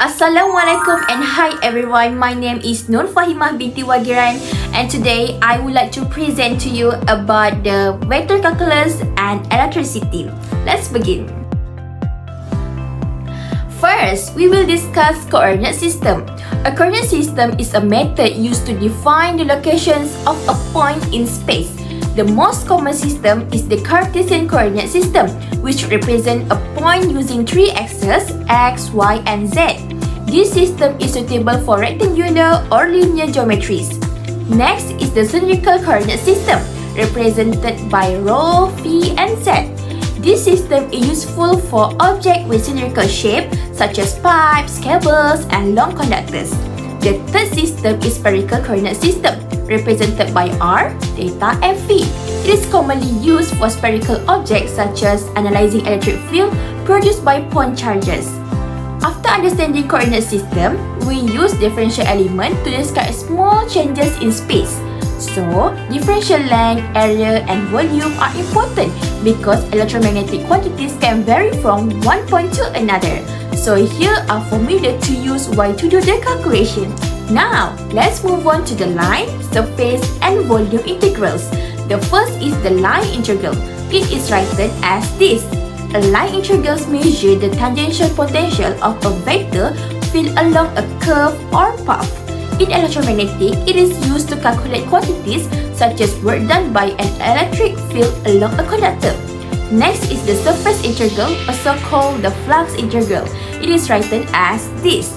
Assalamualaikum and hi everyone, my name is Nur Fahimah binti Wagiran and today I would like to present to you about the vector calculus and electricity. Let's begin. First, we will discuss coordinate system. A coordinate system is a method used to define the locations of a point in space. The most common system is the Cartesian coordinate system, which represents a point using three axes x, y, and z. This system is suitable for rectangular or linear geometries. Next is the cylindrical coordinate system, represented by rho, phi, and z. This system is useful for objects with cylindrical shape such as pipes, cables, and long conductors. The third system is spherical coordinate system, represented by r, theta, and phi. It is commonly used for spherical objects such as analyzing electric field produced by point charges. After understanding coordinate system, we use differential element to describe small changes in space. So, differential length, area, and volume are important because electromagnetic quantities can vary from one point to another. So, here are formula to use while to do the calculation. Now, let's move on to the line, surface, and volume integrals. The first is the line integral. It is written as this. A line integral measures the tangential potential of a vector field along a curve or path. In electromagnetic, it is used to calculate quantities such as work done by an electric field along a conductor. Next is the surface integral, also called the flux integral. It is written as this.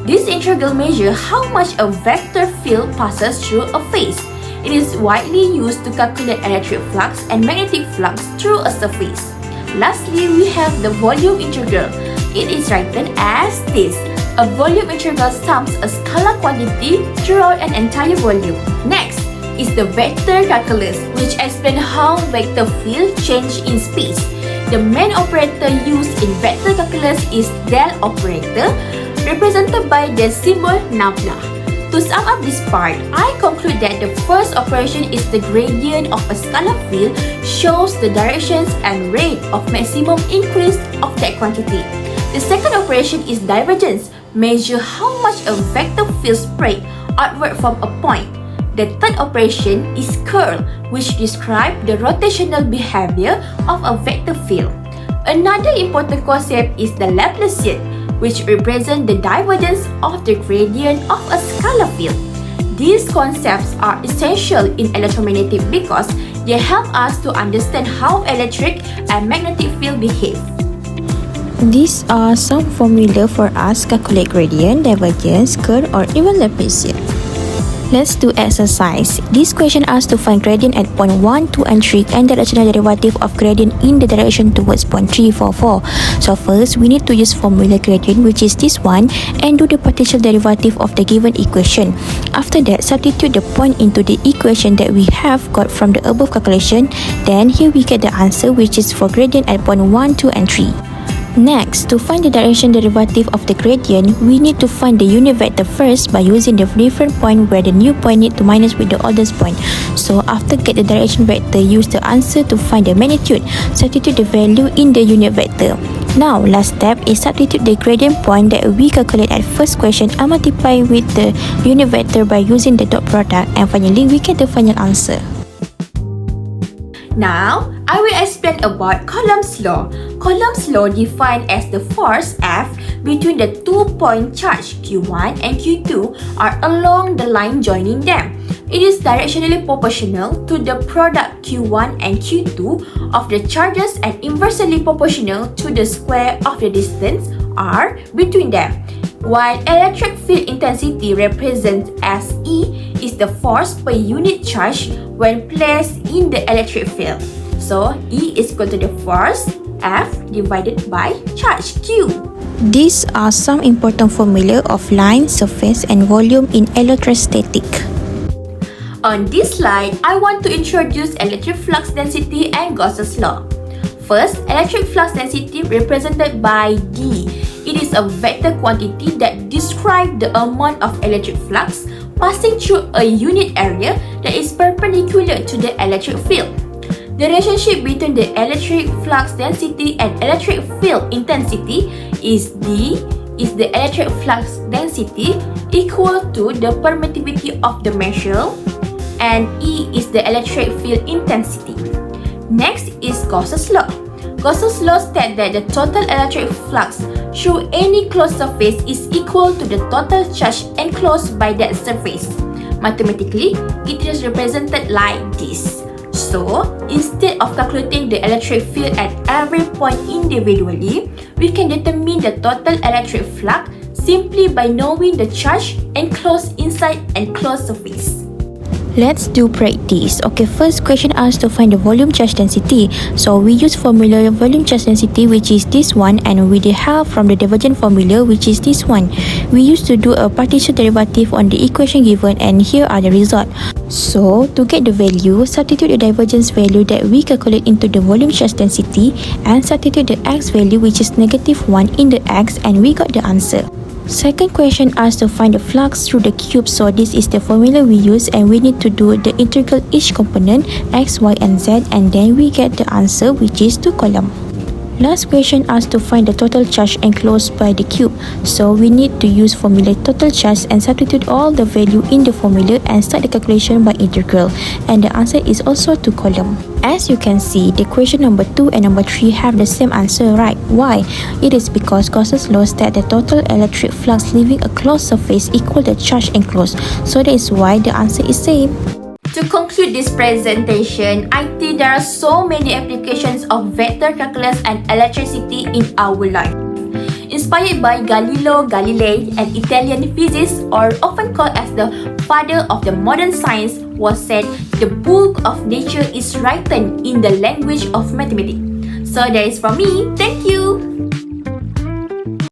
This integral measures how much a vector field passes through a face. It is widely used to calculate electric flux and magnetic flux through a surface. Lastly, we have the volume integral. It is written as this. A volume integral sums a scalar quantity throughout an entire volume. Next is the vector calculus, which explains how vector field change in space. The main operator used in vector calculus is del operator, represented by the symbol nabla. To sum up this part, I conclude that the first operation is the gradient of a scalar field, shows the directions and rate of maximum increase of that quantity. The second operation is divergence, measure how much a vector field spread outward from a point. The third operation is curl, which describes the rotational behavior of a vector field. Another important concept is the Laplacian, which represents the divergence of the gradient of a scalar field. These concepts are essential in electromagnetic because they help us to understand how electric and magnetic field behave. These are some formula for us calculate gradient, divergence, curl, or even Laplacian. Let's do exercise. This question asks to find gradient at point 1, 2, and 3 and the directional derivative of gradient in the direction towards point 3, 4, 4. So first, we need to use formula gradient, which is this one, and do the partial derivative of the given equation. After that, substitute the point into the equation that we have got from the above calculation. Then here we get the answer, which is for gradient at point 1, 2, and 3. Next, to find the direction derivative of the gradient, we need to find the unit vector first by using the different point where the new point need to minus with the oldest point. So after get the direction vector, use the answer to find the magnitude. Substitute the value in the unit vector. Now, last step is substitute the gradient point that we calculate at first question and multiply with the unit vector by using the dot product, and finally we get the final answer. Now, I will explain about Coulomb's law. Coulomb's law defined as the force F between the 2-point charge Q1 and Q2 are along the line joining them. It is directionally proportional to the product Q1 and Q2 of the charges and inversely proportional to the square of the distance R between them. While electric field intensity represented as E is the force per unit charge when placed in the electric field. So, E is equal to the force F divided by charge Q. These are some important formula of line, surface, and volume in electrostatic. On this slide, I want to introduce electric flux density and Gauss's law. First, electric flux density represented by D. It is a vector quantity that describes the amount of electric flux passing through a unit area that is perpendicular to the electric field. The relationship between the electric flux density and electric field intensity is D is the electric flux density equal to the permittivity of the measure, and E is the electric field intensity. Next is Gauss's law. Gauss's law states that the total electric flux through any closed surface is equal to the total charge enclosed by that surface. Mathematically, it is represented like this. So, instead of calculating the electric field at every point individually, we can determine the total electric flux simply by knowing the charge enclosed inside enclosed surface. Let's do practice. Okay, first question asks to find the volume charge density. So we use formula volume charge density, which is this one, and with the help from the divergent formula, which is this one. We used to do a partial derivative on the equation given, and here are the result. So to get the value, substitute the divergence value that we calculate into the volume charge density and substitute the x value, which is -1, in the x, and we got the answer. Second question asks to find the flux through the cube. So this is the formula we use, and we need to do the integral each component x, y, and z, and then we get the answer, which is 2 column. Last question asks to find the total charge enclosed by the cube. So we need to use formula total charge and substitute all the value in the formula and start the calculation by integral, and the answer is also 2 column. As you can see, the question number 2 and number 3 have the same answer, right? Why? It is because Gauss's law states the total electric flux leaving a closed surface equal the charge enclosed. So that is why the answer is same. To conclude this presentation, I think there are so many applications of vector calculus and electricity in our life. Inspired by Galileo Galilei, an Italian physicist, or often called as the father of the modern science, was said, "The book of nature is written in the language of mathematics." So that is from me. Thank you.